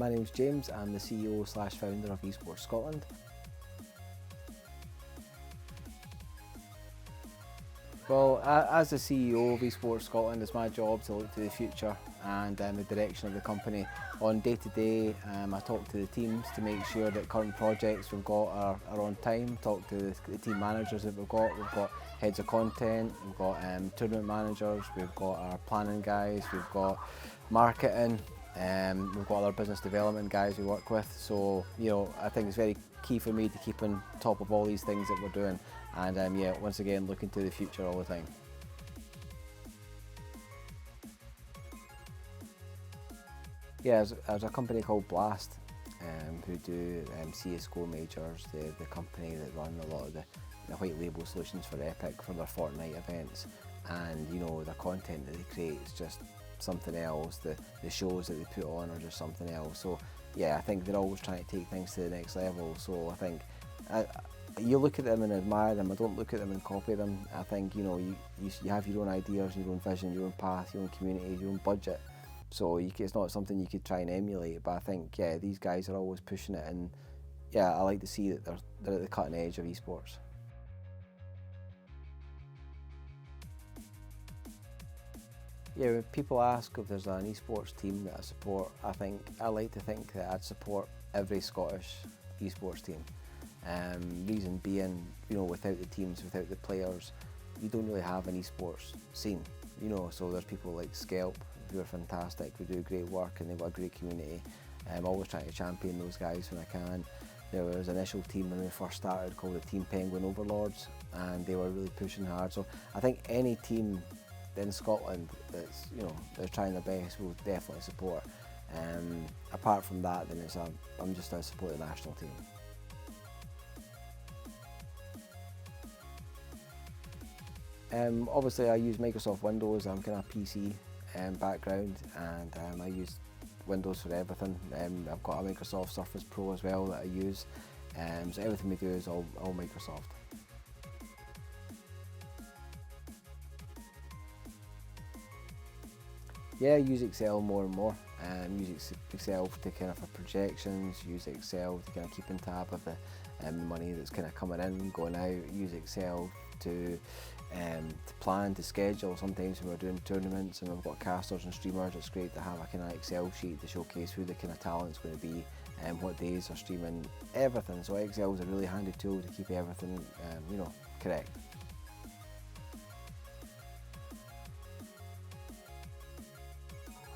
My name's James. I'm the CEO/founder of Esports Scotland. Well, as the CEO of Esports Scotland, it's my job to look to the future and the direction of the company. On day to day, I talk to the teams to make sure that current projects we've got are on time, talk to the team managers that we've got heads of content, we've got tournament managers, we've got our planning guys, we've got marketing, we've got other business development guys we work with. So, I think it's very key for me to keep on top of all these things that we're doing. And once again, looking to the future all the time. Yeah, there's a company called Blast who do CSGO majors. They're the company that run a lot of the white label solutions for Epic for their Fortnite events. And the content that they create is just something else. The shows that they put on are just something else. So yeah, I think they're always trying to take things to the next level. So I think you look at them and admire them. I don't look at them and copy them. I think you have your own ideas, your own vision, your own path, your own community, your own budget. So it's not something you could try and emulate. But I think these guys are always pushing it, and I like to see that they're at the cutting edge of esports. Yeah, when people ask if there's an esports team that I support, I like to think that I'd support every Scottish esports team. Reason being, without the teams, without the players, you don't really have an esports scene. So there's people like Skelp who are fantastic, who do great work, and they've got a great community. I'm always trying to champion those guys when I can. There was an initial team when we first started called the Team Penguin Overlords, and they were really pushing hard. So I think any team in Scotland that's they're trying their best will definitely support. Apart from that, then I'm just a support the national team. Obviously I use Microsoft Windows. I'm kind of PC background, and I use Windows for everything. I've got a Microsoft Surface Pro as well that I use. So everything we do is all Microsoft. Yeah, I use Excel more and more. Use Excel to kind of for projections, use Excel to kind of keep in tab of the money that's kind of coming in, going out, use Excel to plan, to schedule. Sometimes when we're doing tournaments and we've got casters and streamers, it's great to have a kind of Excel sheet to showcase who the kind of talent's going to be, what days are streaming, everything. So Excel is a really handy tool to keep everything correct.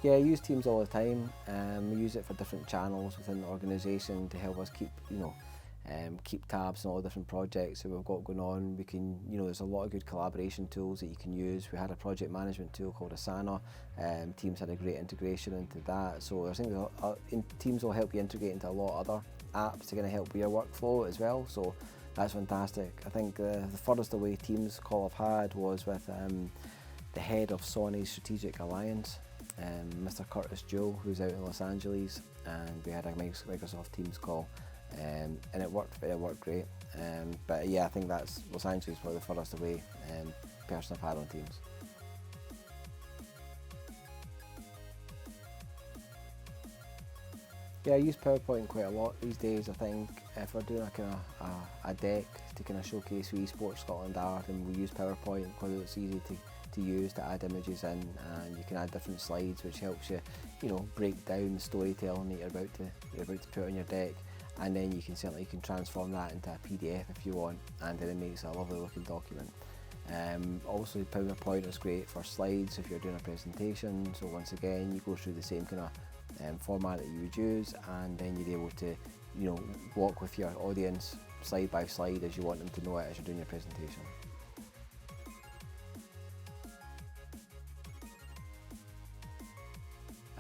Yeah, I use Teams all the time. We use it for different channels within the organisation to help us keep, keep tabs on all the different projects that we've got going on. We can, there's a lot of good collaboration tools that you can use. We had a project management tool called Asana. Teams had a great integration into that. So I think Teams will help you integrate into a lot of other apps to kind of help with your workflow as well. So that's fantastic. I think the furthest away Teams call I've had was with the head of Sony's strategic alliance. Mr. Curtis Joe, who's out in Los Angeles, and we had a Microsoft Teams call, and it worked great. But yeah, I think that's Los Angeles for the furthest away person I've had on Teams. Yeah, I use PowerPoint quite a lot these days. I think if we're doing a deck to kind of showcase who Esports Scotland are, then we use PowerPoint because it's easy to use to add images in, and you can add different slides, which helps you, break down the storytelling that you're about to put on your deck, and then you can transform that into a PDF if you want, and then it makes a lovely looking document. Also, PowerPoint is great for slides if you're doing a presentation. So once again, you go through the same kind of format that you would use, and then you're able to, walk with your audience slide by slide as you want them to know it as you're doing your presentation.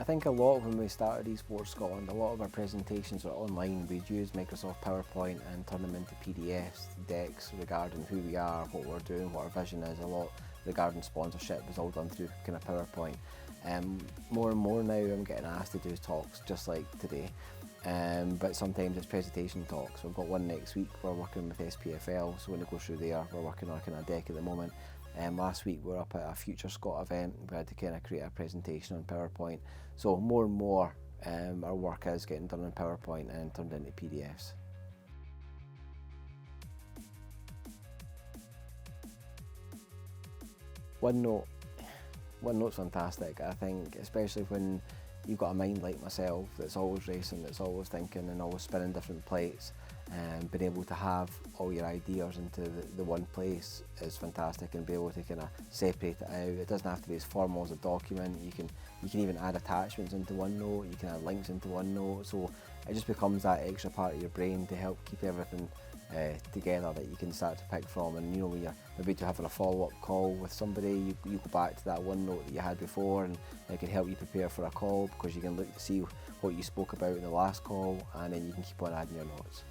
I think a lot when we started Esports Scotland, a lot of our presentations are online. We'd use Microsoft PowerPoint and turn them into PDFs, decks regarding who we are, what we're doing, what our vision is. A lot regarding sponsorship was all done through kind of PowerPoint. More and more now I'm getting asked to do talks just like today, but sometimes it's presentation talks. We've got one next week. We're working with SPFL, so when we go through there, we're working on a kind of deck at the moment. Last week we were up at a Future Scot event. We had to kind of create a presentation on PowerPoint. So more and more our work is getting done in PowerPoint and turned into PDFs. OneNote's fantastic. I think, especially when you've got a mind like myself that's always racing, that's always thinking and always spinning different plates, and being able to have all your ideas into the one place is fantastic, and be able to kind of separate it out. It doesn't have to be as formal as a document. You can even add attachments into OneNote, you can add links into OneNote, so it just becomes that extra part of your brain to help keep everything together that you can start to pick from. And you know, when you're maybe to having a follow-up call with somebody, you go back to that OneNote that you had before, and it can help you prepare for a call, because you can look to see what you spoke about in the last call, and then you can keep on adding your notes.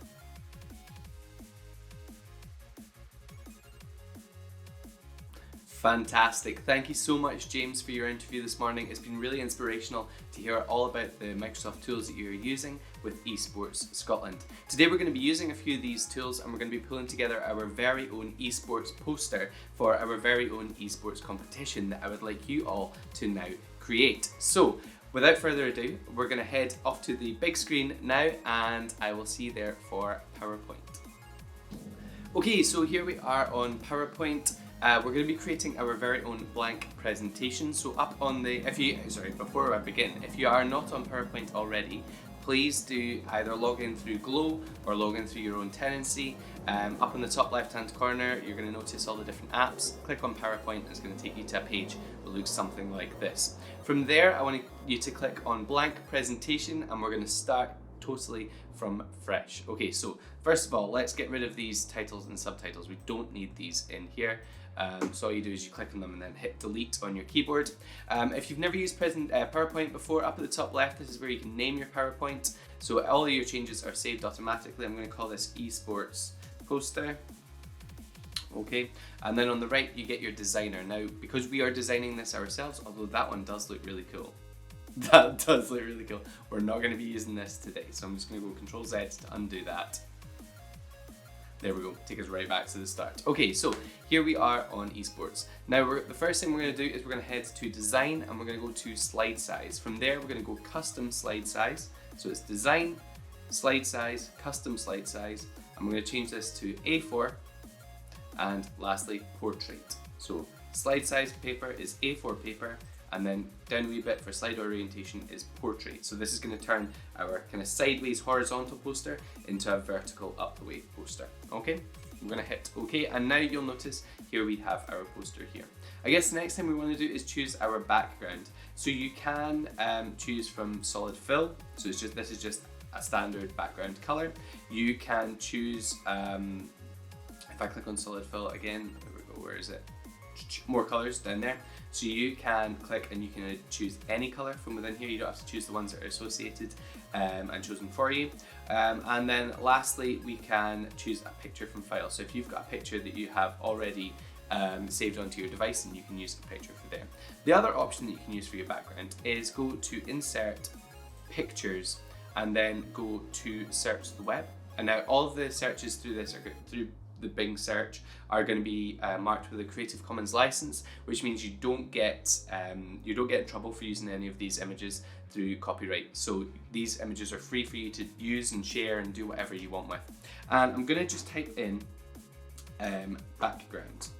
Fantastic. Thank you so much, James, for your interview this morning. It's been really inspirational to hear all about the Microsoft tools that you're using with Esports Scotland. Today we're going to be using a few of these tools, and we're going to be pulling together our very own esports poster for our very own esports competition that I would like you all to now create. So without further ado, we're going to head off to the big screen now, and I will see you there for PowerPoint. Okay, so here we are on PowerPoint. We're going to be creating our very own blank presentation. So up on the, before I begin, if you are not on PowerPoint already, please do either log in through Glow or log in through your own tenancy. Up in the top left hand corner, you're going to notice all the different apps. Click on PowerPoint and it's going to take you to a page that looks something like this. From there, I want you to click on blank presentation, and we're going to start totally from fresh. Okay, so first of all, let's get rid of these titles and subtitles. We don't need these in here. So all you do is you click on them and then hit delete on your keyboard. If you've never used PowerPoint before, up at the top left, this is where you can name your PowerPoint. So all of your changes are saved automatically. I'm going to call this Esports Poster. Okay, and then on the right you get your designer. Now, because we are designing this ourselves, although that one does look really cool. That does look really cool. We're not going to be using this today, so I'm just going to go Control Z to undo that. There we go, take us right back to the start. Okay, so here we are on esports. Now the first thing we're going to do is we're going to head to design, and we're going to go to slide size. From there we're going to go custom slide size. So it's design, slide size, custom slide size, and we're going to change this to A4, and lastly portrait. So slide size paper is A4 paper, and then down a wee bit for slide orientation is portrait. So this is going to turn our kind of sideways horizontal poster into a vertical up the way poster. Okay, we're going to hit OK, and now you'll notice here we have our poster here. I guess the next thing we want to do is choose our background. So you can choose from solid fill. So it's just, this is just a standard background color. You can choose, if I click on solid fill again, there we go, where is it? More colors down there. So you can click and you can choose any color from within here. You don't have to choose the ones that are associated and chosen for you. And then lastly, we can choose a picture from file. So if you've got a picture that you have already saved onto your device, and you can use the picture for there. The other option that you can use for your background is go to insert pictures and then go to search the web. And now all of the searches through this are through the Bing search are going to be marked with a Creative Commons license, which means you don't get in trouble for using any of these images through copyright. So these images are free for you to use and share and do whatever you want with. And I'm going to just type in background.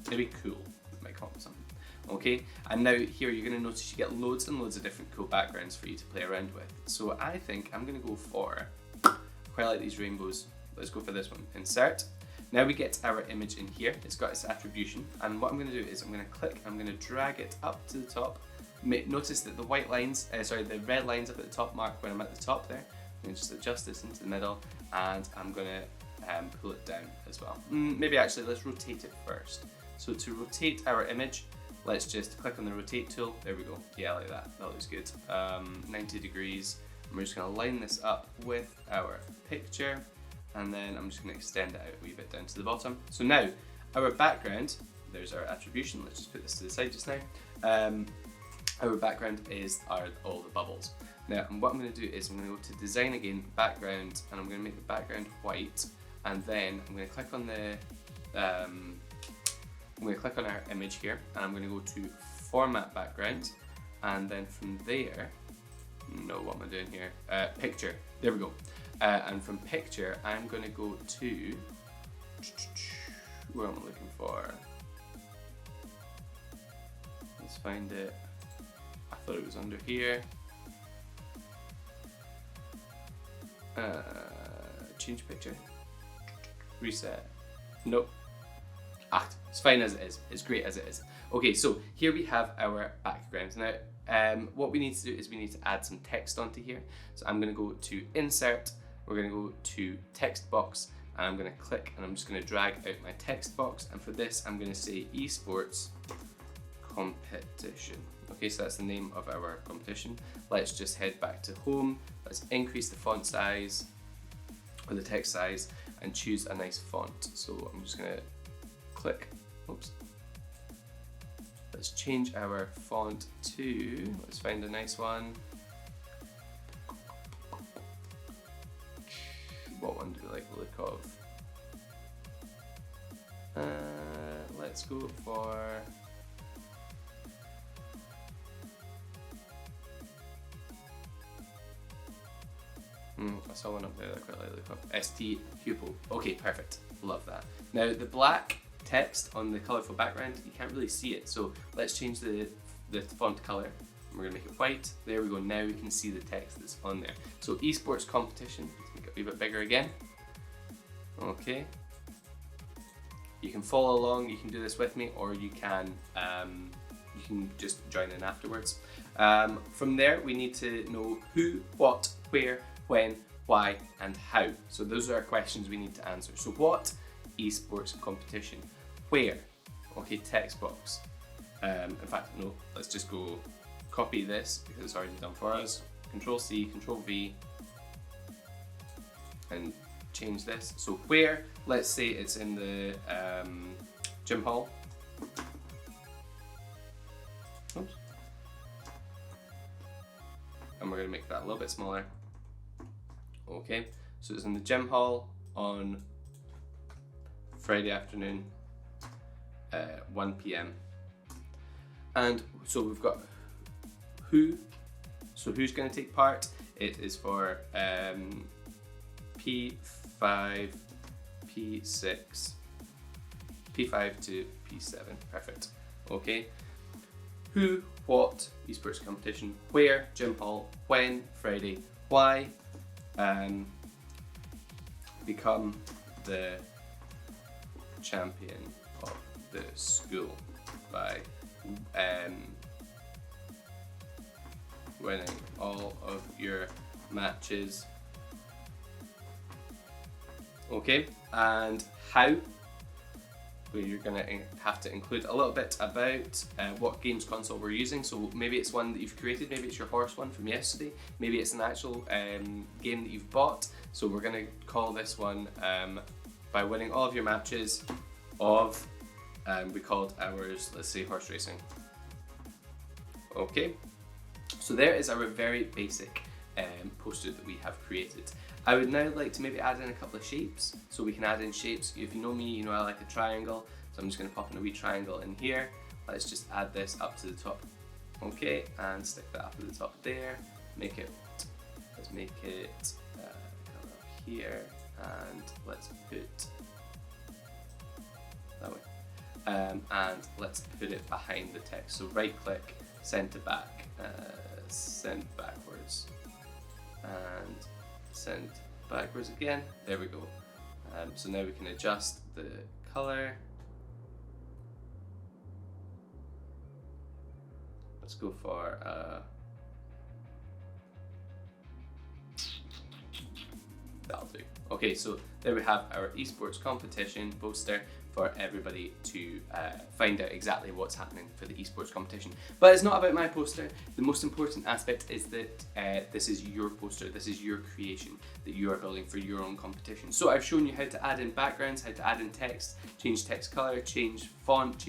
Maybe cool, might come up with something. Okay, and now here you're going to notice you get loads and loads of different cool backgrounds for you to play around with. So I think I'm going to go for, quite like these rainbows. Let's go for this one, insert. Now we get our image in here. It's got its attribution, and what I'm going to do is I'm going to click, I'm going to drag it up to the top. Notice that the white lines, the red lines up at the top mark when I'm at the top there. I'm going to just adjust this into the middle, and I'm going to pull it down as well. Maybe actually let's rotate it first. So to rotate our image, let's just click on the rotate tool. There we go. Yeah, like that. That looks good. 90 degrees. And we're just going to line this up with our picture. And then I'm just going to extend it out a wee bit down to the bottom. So now, our background, there's our attribution. Let's just put this to the side just now. Our background are all the bubbles. Now, what I'm going to do is I'm going to go to design again, background, and I'm going to make the background white. And then I'm going to click on our image here, and I'm going to go to format background. And then from there, no, what am I doing here? Picture, there we go. And from picture, I'm gonna go to, where am I looking for? Let's find it. I thought it was under here. Change picture. Reset. Nope. It's fine as it is. It's great as it is. Okay, so here we have our backgrounds. Now, what we need to do is we need to add some text onto here. So I'm going to go to Insert. We're going to go to Text Box. And I'm going to click and I'm just going to drag out my text box. And for this, I'm going to say Esports Competition. Okay, so that's the name of our competition. Let's just head back to home. Let's increase the font size or the text size and choose a nice font. So I'm just gonna click, oops. Let's change our font to, let's find a nice one. What one do we like the look of? Let's go for, I saw one up there that I quite like the look of. ST Pupil. Okay, perfect. Love that. Now the black text on the colourful background, you can't really see it. So let's change the font colour. We're going to make it white. There we go. Now we can see the text that's on there. So Esports Competition. Let's make it a wee bit bigger again. Okay. You can follow along. You can do this with me, or you can just join in afterwards. From there, we need to know who, what, where, when, why, and how. So those are our questions we need to answer. So what? Esports competition. Where? Okay, text box. In fact, no, let's just go copy this because it's already done for us. Control C, Control V, and change this. So where? Let's say it's in the gym hall. Oops. And we're going to make that a little bit smaller. Okay, so it's in the gym hall on Friday afternoon, 1 p.m. And so we've got who, so who's going to take part? It is for P5, P6, P5 to P7, perfect. Okay, who, what, esports competition, where, gym hall, when, Friday, why, become the champion of the school by winning all of your matches. Okay, and how? Where you're going to have to include a little bit about what games console we're using. So maybe it's one that you've created, maybe it's your horse one from yesterday, maybe it's an actual game that you've bought. So we're going to call this one by winning all of your matches of, we called ours, let's say, horse racing. Okay, so there is our very basic poster that we have created. I would now like to maybe add in a couple of shapes. So we can add in shapes. If you know me, you know I like a triangle. So I'm just going to pop in a wee triangle in here. Let's just add this up to the top. Okay, and stick that up to the top there. Let's make it come up here, and let's put that way. And let's put it behind the text. So right click, send to back, send backwards, and send backwards again. There we go. So now we can adjust the color. Let's go for that'll do. Okay, so there we have our esports competition poster for everybody to find out exactly what's happening for the esports competition. But it's not about my poster. The most important aspect is that this is your poster, this is your creation that you are building for your own competition. So I've shown you how to add in backgrounds, how to add in text, change text color, change font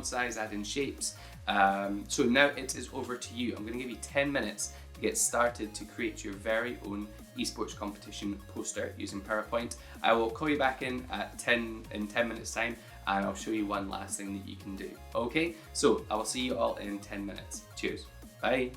size, add in shapes. So now it is over to you. I'm going to give you 10 minutes to get started to create your very own esports competition poster using PowerPoint. I will call you back in 10 minutes time, and I'll show you one last thing that you can do. Okay, so I will see you all in 10 minutes. Cheers. Bye.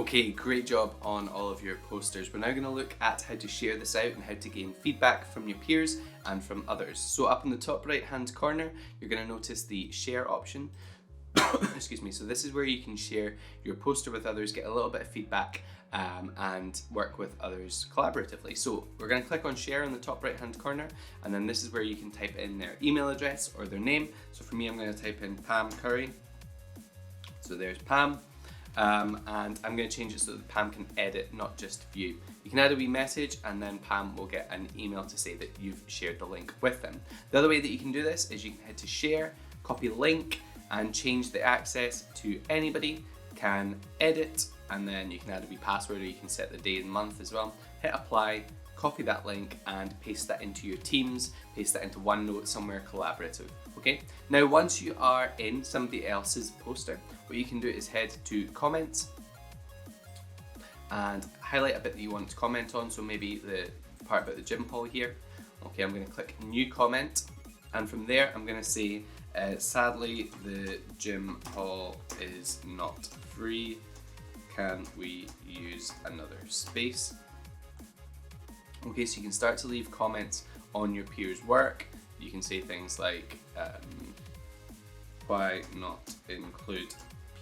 Okay, great job on all of your posters. We're now going to look at how to share this out and how to gain feedback from your peers and from others. So up in the top right hand corner, you're going to notice the share option. Excuse me. So this is where you can share your poster with others, get a little bit of feedback, and work with others collaboratively. So we're going to click on share in the top right hand corner, and then this is where you can type in their email address or their name. So for me, I'm going to type in Pam Curry. So there's Pam. And I'm going to change it so that Pam can edit, not just view. You can add a wee message and then Pam will get an email to say that you've shared the link with them. The other way that you can do this is you can head to share, copy link and change the access to anybody, can edit, and then you can add a wee password or you can set the day and month as well. Hit apply, copy that link and paste that into your Teams, paste that into OneNote somewhere collaborative. Okay, now once you are in somebody else's poster, what you can do is head to comments and highlight a bit that you want to comment on. So maybe the part about the gym hall here. Okay, I'm going to click new comment, and from there I'm going to say sadly the gym hall is not free, can we use another space? Okay, so you can start to leave comments on your peers' work. You can say things like why not include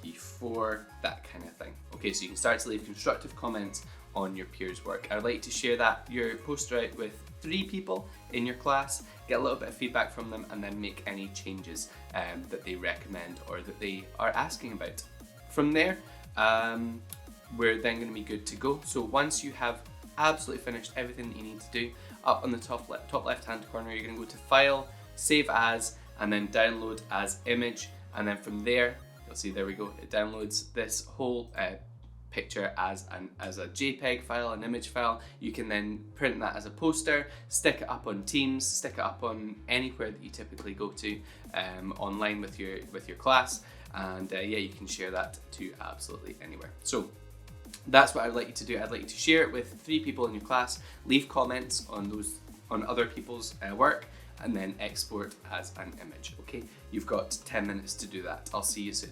P4, that kind of thing. Okay, so you can start to leave constructive comments on your peers' work. I'd like to share your poster out with 3 people in your class, get a little bit of feedback from them, and then make any changes that they recommend or that they are asking about. From there, we're then going to be good to go. So once you have absolutely finished everything that you need to do, up on the top left hand corner, you're going to go to File, Save As, and then Download as Image, and then from there, you'll see, there we go, it downloads this whole picture as a JPEG file, an image file. You can then print that as a poster, stick it up on Teams, stick it up on anywhere that you typically go to online with your class, and yeah, you can share that to absolutely anywhere. So that's what I'd like you to do. I'd like you to share it with 3 people in your class, leave comments on other people's work, and then export as an image. Okay, you've got 10 minutes to do that. I'll see you soon.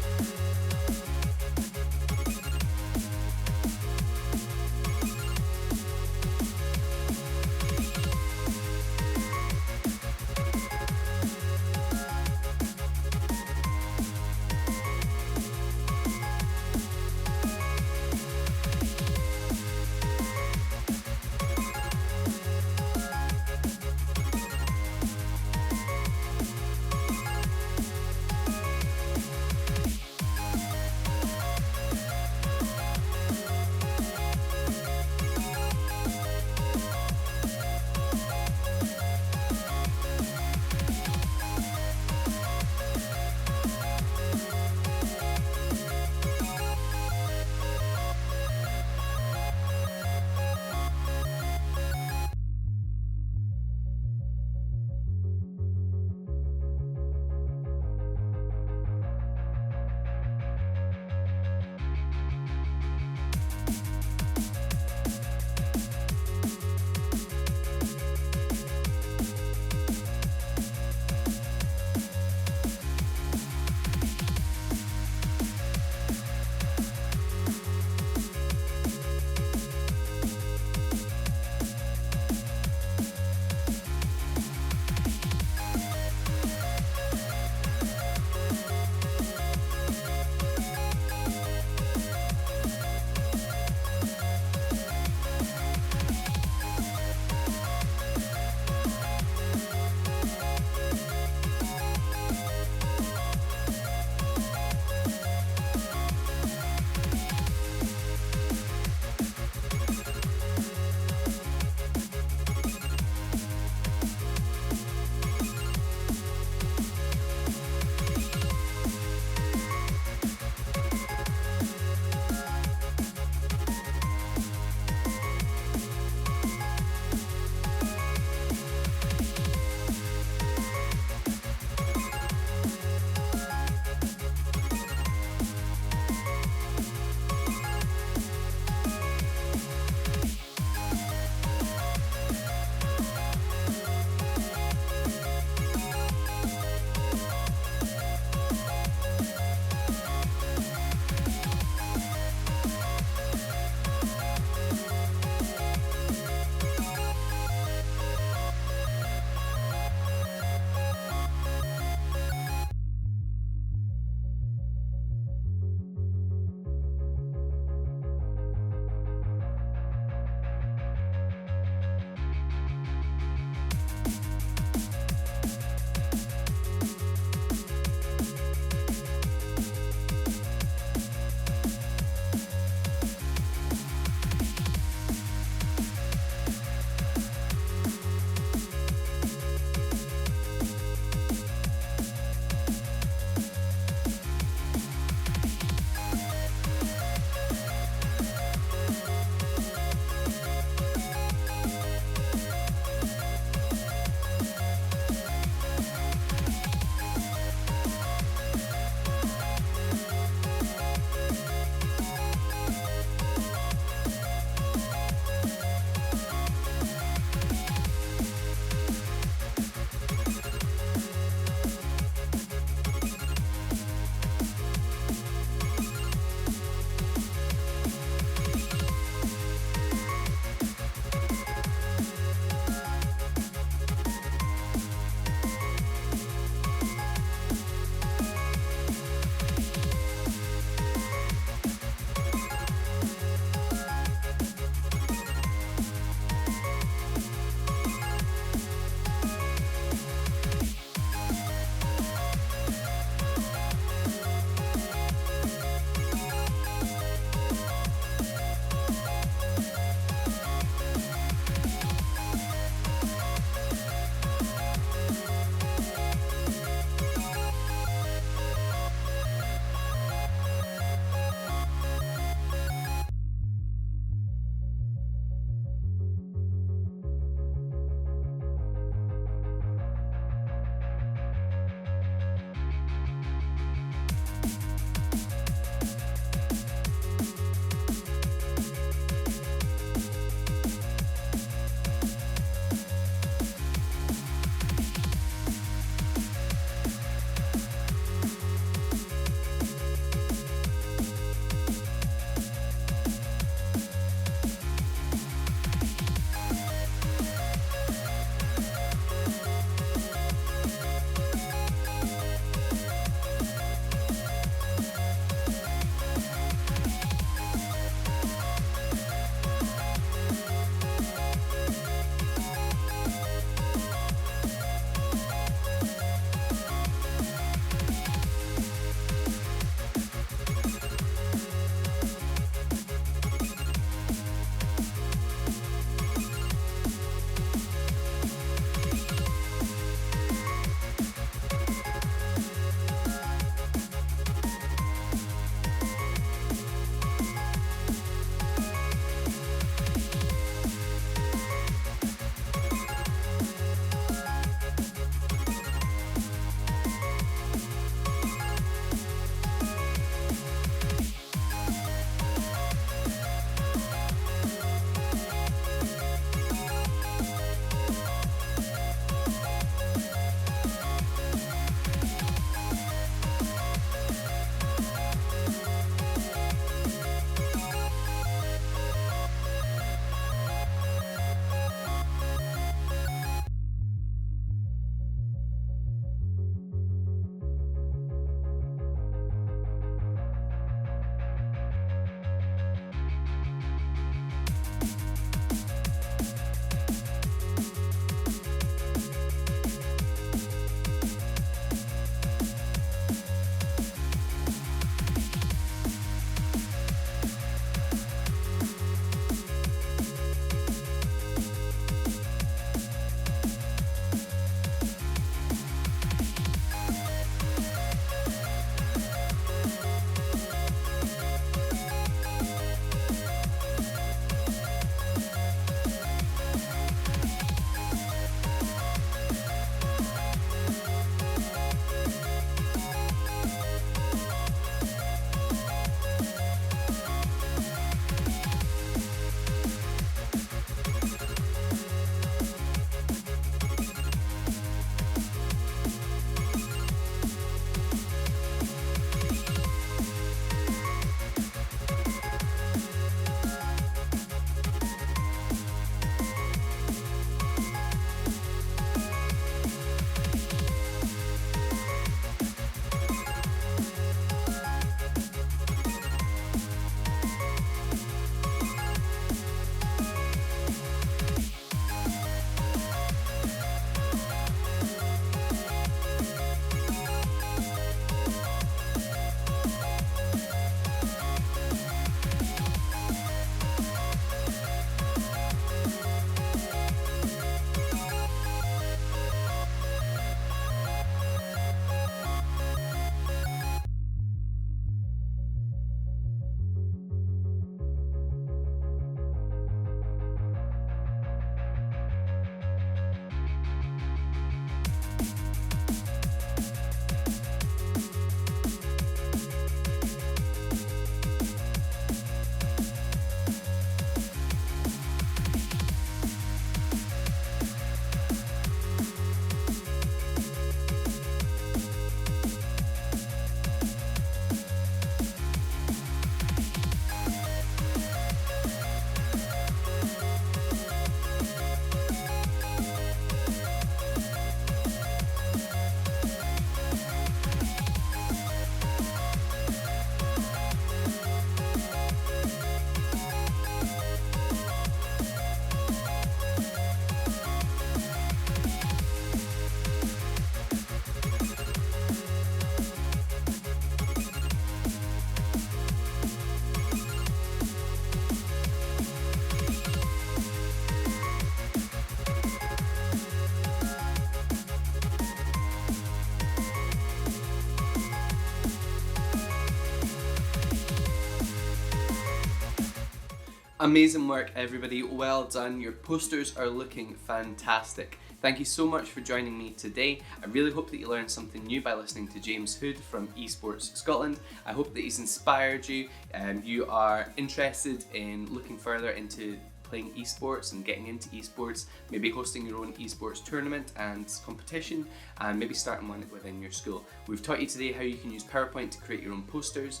Amazing work, everybody. Well done. Your posters are looking fantastic. Thank you so much for joining me today. I really hope that you learned something new by listening to James Hood from Esports Scotland. I hope that he's inspired you and you are interested in looking further into playing esports and getting into esports, maybe hosting your own esports tournament and competition, and maybe starting one within your school. We've taught you today how you can use PowerPoint to create your own posters,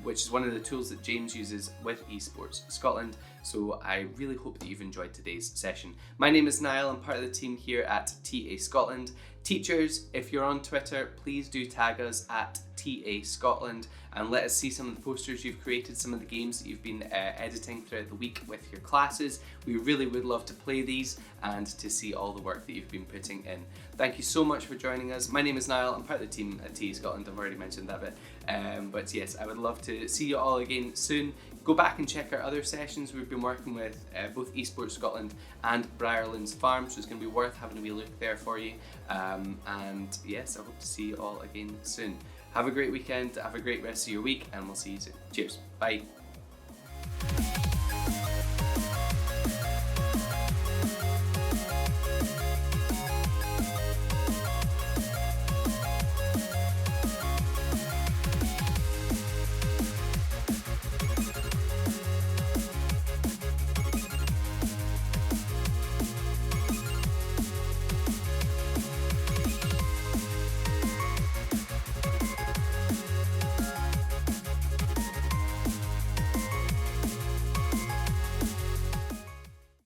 which is one of the tools that James uses with Esports Scotland. So I really hope that you've enjoyed today's session. My name is Niall, I'm part of the team here at TA Scotland. Teachers, if you're on Twitter, please do tag us at TA Scotland and let us see some of the posters you've created, some of the games that you've been editing throughout the week with your classes. We really would love to play these and to see all the work that you've been putting in. Thank you so much for joining us. My name is Niall, I'm part of the team at TA Scotland, I've already mentioned that bit. But yes, I would love to see you all again soon. Go back and check our other sessions. We've been working with both Esports Scotland and Briarlands Farm, so it's going to be worth having a wee look there for you. And yes, I hope to see you all again soon. Have a great weekend, have a great rest of your week, and we'll see you soon. Cheers, bye.